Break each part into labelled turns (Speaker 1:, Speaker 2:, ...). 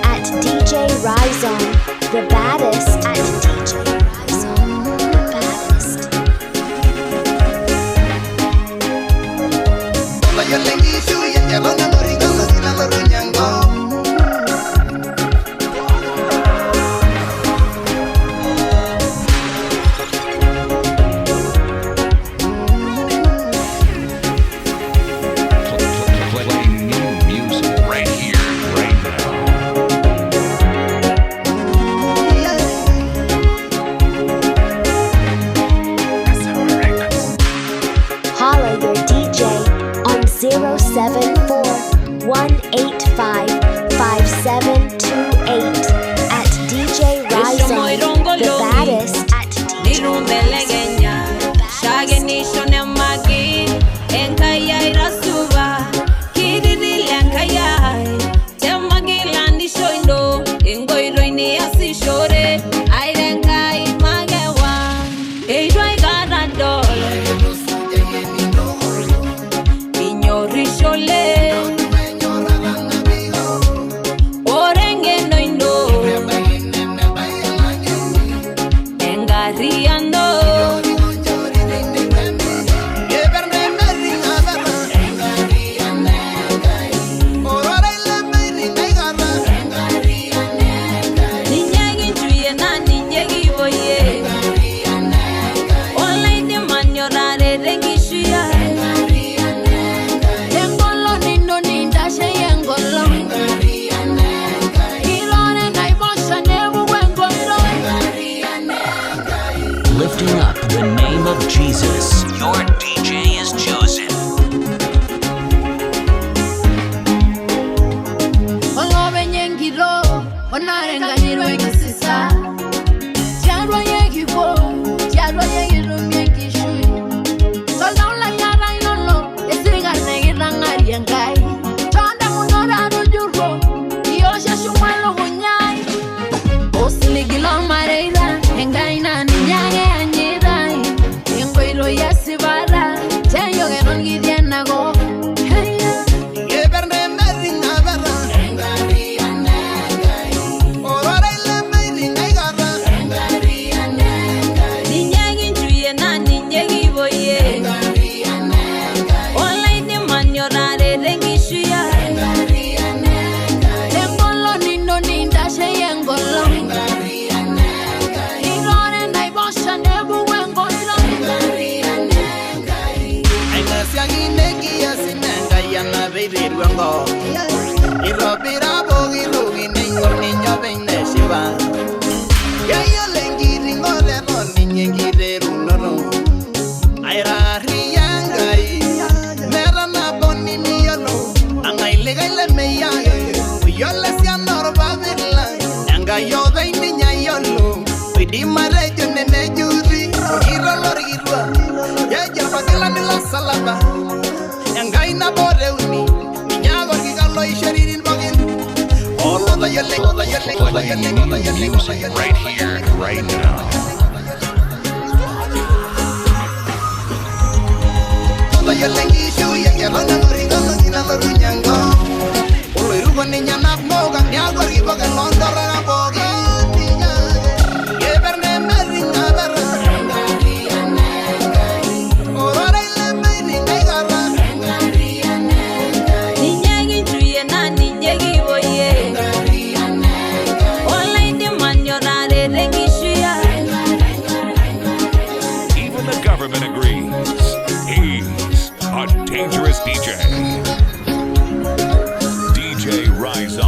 Speaker 1: at DJ Rizon, the baddest at DJ Rizon, the baddest. Holla your DJ on 074-185-5728 at DJ Rizon, the baddest at DJ
Speaker 2: Lifting up the name of Jesus, your DJ is chosen.
Speaker 3: Playing new music right here, right now.
Speaker 4: Dangerous DJ. DJ Rizon.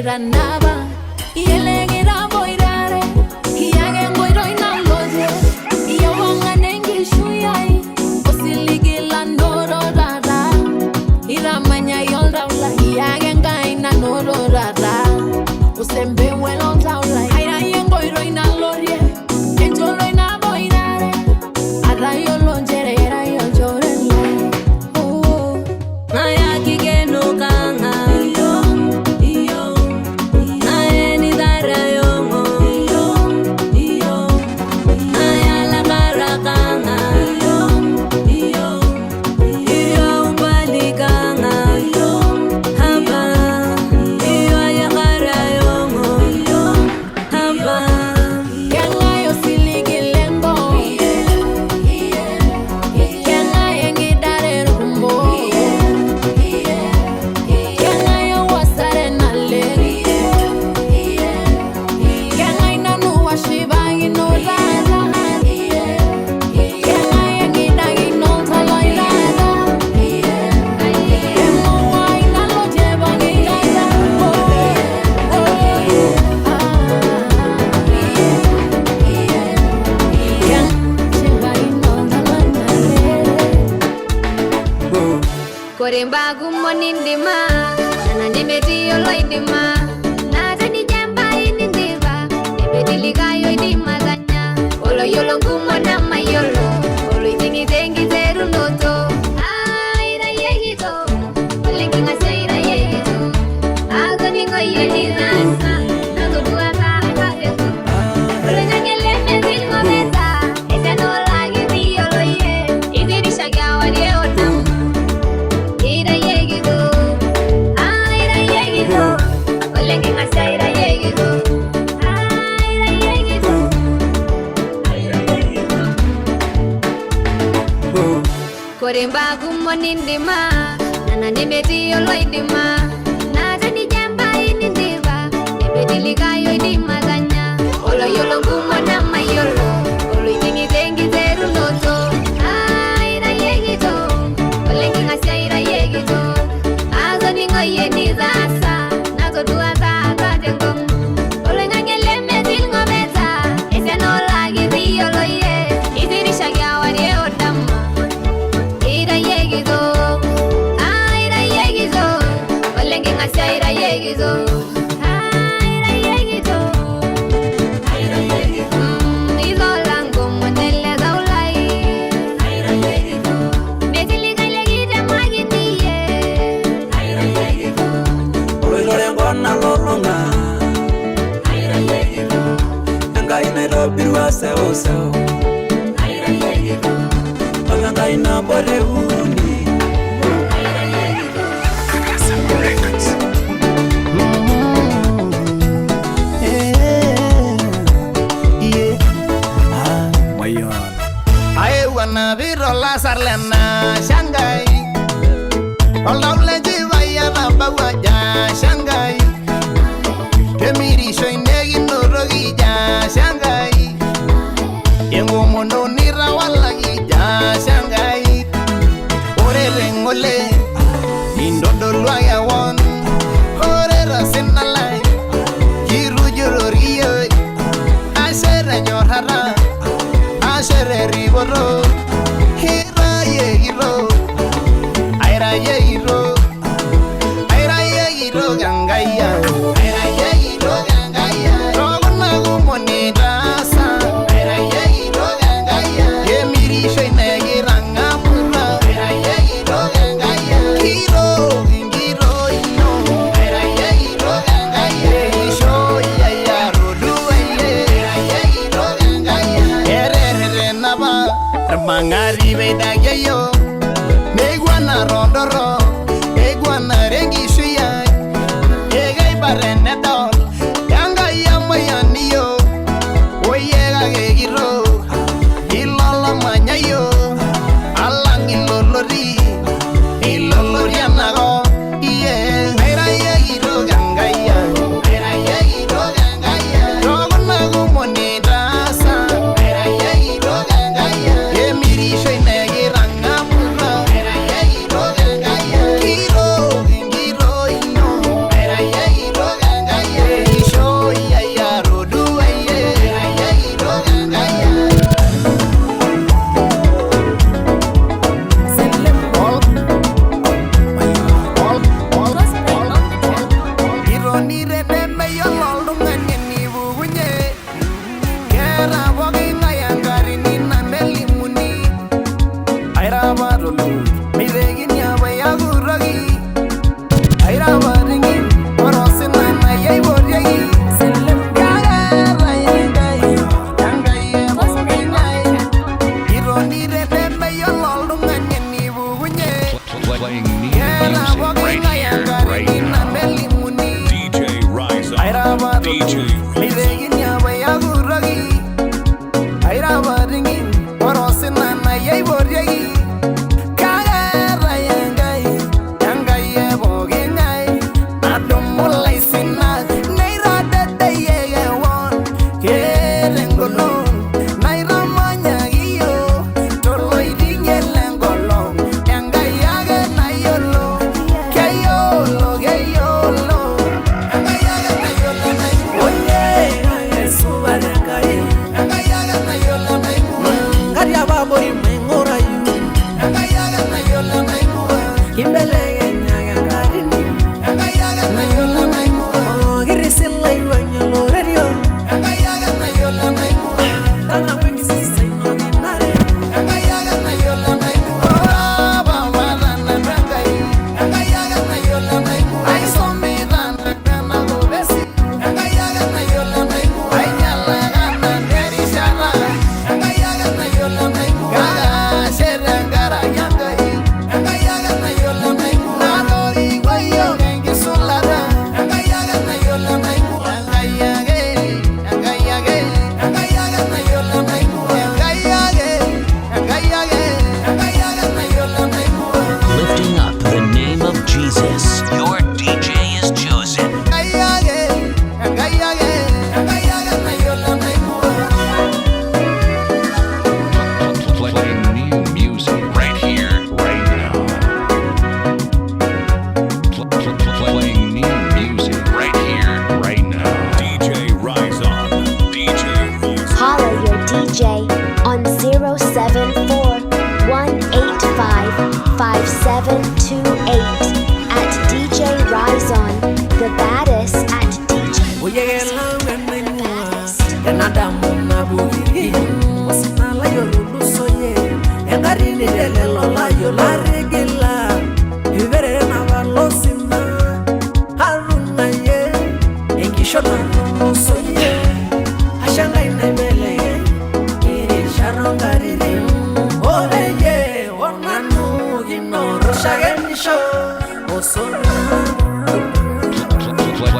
Speaker 4: Naba, Yelegira Boirare, Yagan Boiroina Loze, Yawanganengi Shuyai, Osiligila Noro Rara, Iramanya Yoldaula, Yagan Gaina Noro Rara, Usembe Welon Taula, Ayayan Boiroina Lorie, Enjoloina Boirare, Arayo Longere, Arayo Jorele, oh, Nayaki Genokanga.
Speaker 5: Koremba gumonindima, nanandimeti yoloidima, natani jamba inindiva, nebediliga yoidima ganya, olo yolo gumona mayolo, olo itingi tengi teru noto, aira yegito, olengi ngaseira yegito, agoningo yenizasa, nagodua tahateto, olo nyangele mezilgo beta, ese no lagi biyolo ye, idirisha gawa yeotam. Koremba gumonindima, nanandimeti yoloidima, natani jamba inindiva, nebediliga yoidima ganya, olo yolo gumona mayolo, olo itingi tengi teru noto, aira yegito, olengi ngaseira yegito, agoningo yenizasa, nagodua tahateto, olo nyangele mezilgo beta, ese no lagi biyolo ye, idirisha gawa yeodama. Aira yegizo, izolango monele daulai. Aira yegizo, metiliga legide maginiye. Aira yegizo,
Speaker 6: Oilore na lolonga.
Speaker 5: aira yegizo,
Speaker 6: Ngai Nairobi waseo.
Speaker 5: aira yegizo,
Speaker 6: Ngai na Boreuni.
Speaker 7: Wana viro la sarlena Shanghai Oldaule jivaya na bawaja Shanghai Kemiri shoinegi norogi ja Shanghai Yengo mono nira wala ja Shanghai Ore rengole Indodo luaya won Ore rasenalai Kiru jororiyo Ashere nyorhara Ashere riboro Hira yegiro Aira yegiro Aira yegiro gangaya Aira yegiro gangaya Rogona gumoni dasa Aira yegiro gangaya Emiri shoine giranga pura Aira yegiro gangaya Kiro gingiro ino Aira yegiro gangaya Isho ya rodu Aira yegiro gangaya Naba Mangari veda yo Meguana rondoro Eguana rengi shuya Egai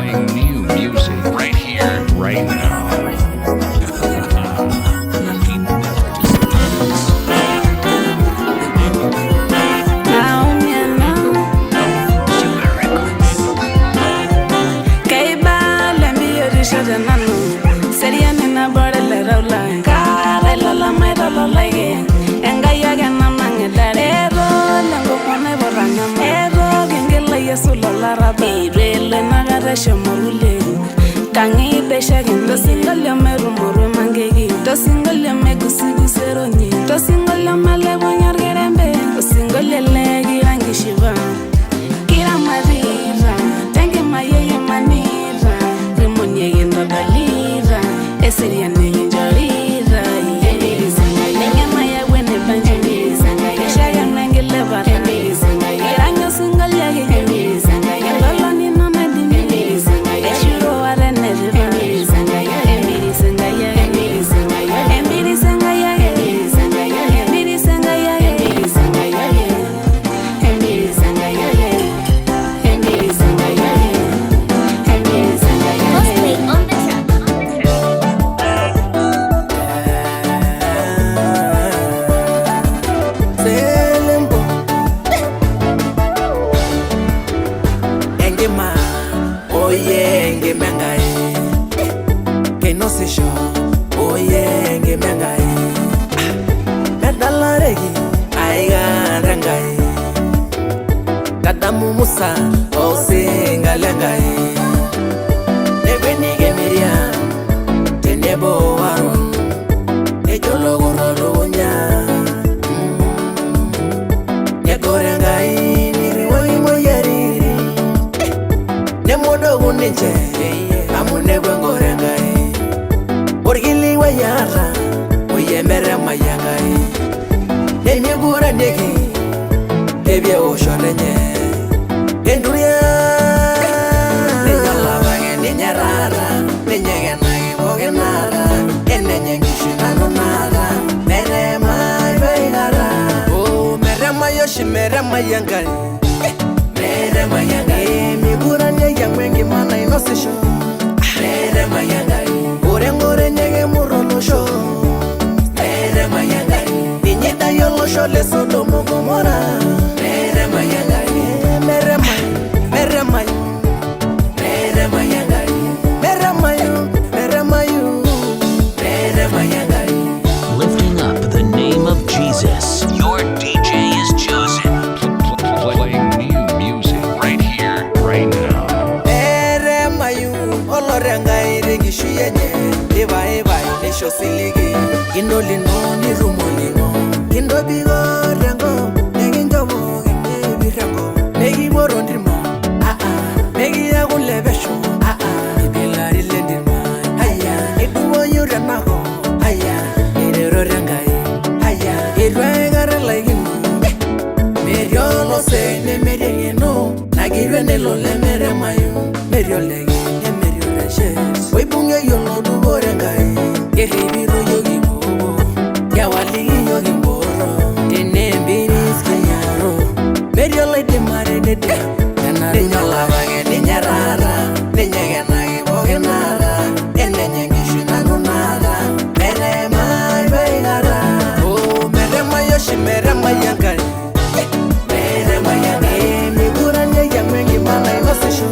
Speaker 3: Playing new music right here, right now.
Speaker 4: Kangi shagging the single meru mangegi the single megusero ni the single malevo nyargerembe the single legi rangishiva kira mariva tangi maye manira rimonye yendo dalira eseriya ninjorira yeni sanga nenge maya wene banjeni sanga shaga nange leva sanga iranyo single legi sanga yalo ni mama dini sanga eshuro are never Musa o singa lengai nebeni gemiria tenebo waru ejolo gorolonya yagorengai niriwai moyariri nemodo gunje amune gwengorengai orgili wayara oyemere mayangai nemigura negi ebye oshonenye Enduria Ninyala wange ninyarara Ninyegena ibogenara Enenyengishu nanonara Merema ibeigara Oh merema yoshi merema yangai Merema yangai Migura nyega mwengi mana inosisho Merema yangai Urengore nyege muronosho Merema yangai Ninyeda yolosho leso domo gomora Merema yangai
Speaker 2: Lifting up the name of Jesus, your DJ is chosen.
Speaker 3: Playing new music right here, right now.
Speaker 6: Kindo lino ni rumolino Kindo bigo rengo Negin jobo gine birengo Negi moro ndirma Negi ya gulebesho Ibilari lendirma Haya Iduwo yure nako Haya Irero rengai Haya Irwe gare laigino Merio lo se ne merio yeno Nagirwe ne lo le mere mayo Merio legi ne merio reshes Wai bunge yolo dubo rengai Yehibiro yogi bobo Yawaligi yogi mboro Tene mbiris kenyaro Merio lai de mare de de Ninyala wange ninyarara Ninyegena ibogenara Enenyengishu nanonara Merema ibeigara Oh merema yoshi merema yankari Merema yangi Migura nyega mwengi mana inosisho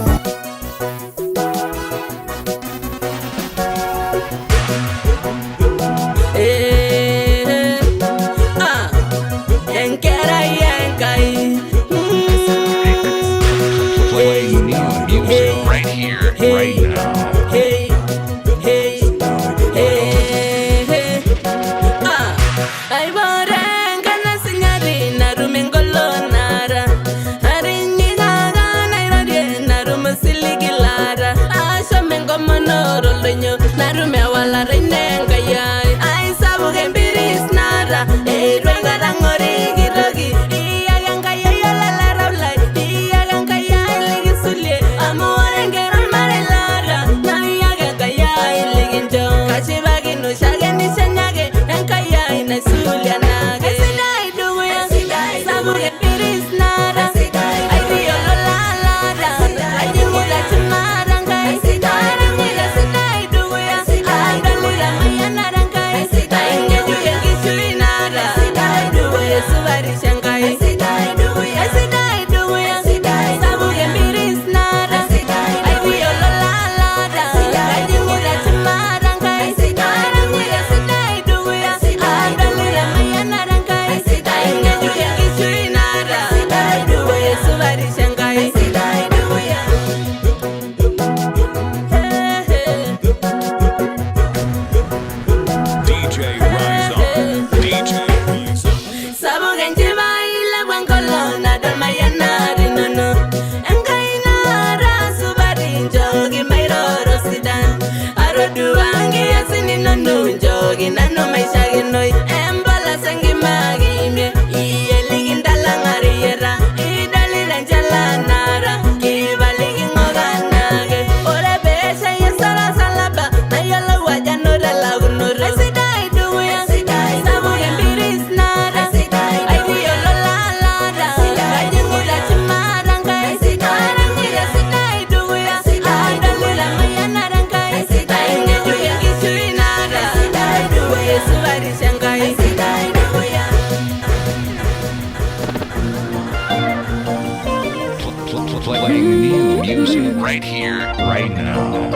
Speaker 3: Playing new music right here, right now.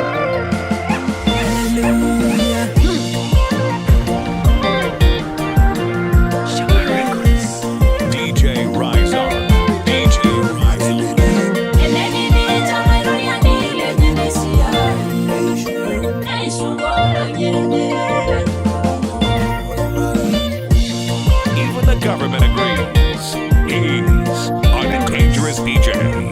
Speaker 3: DJ Rise On. DJ Rise On. Even the government agrees. He's a dangerous DJ.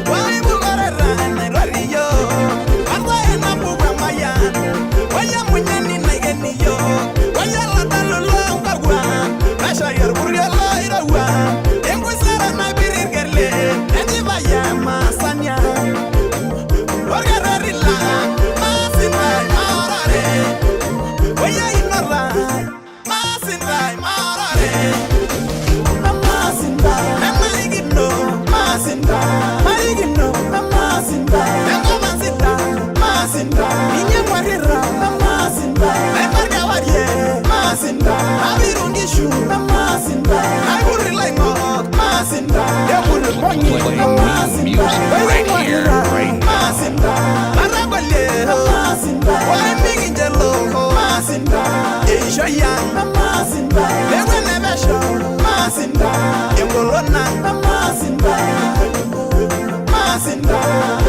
Speaker 7: Why
Speaker 6: Shoyang Masinba Lewe nebesho Masinba Yengolona Masinba Masinba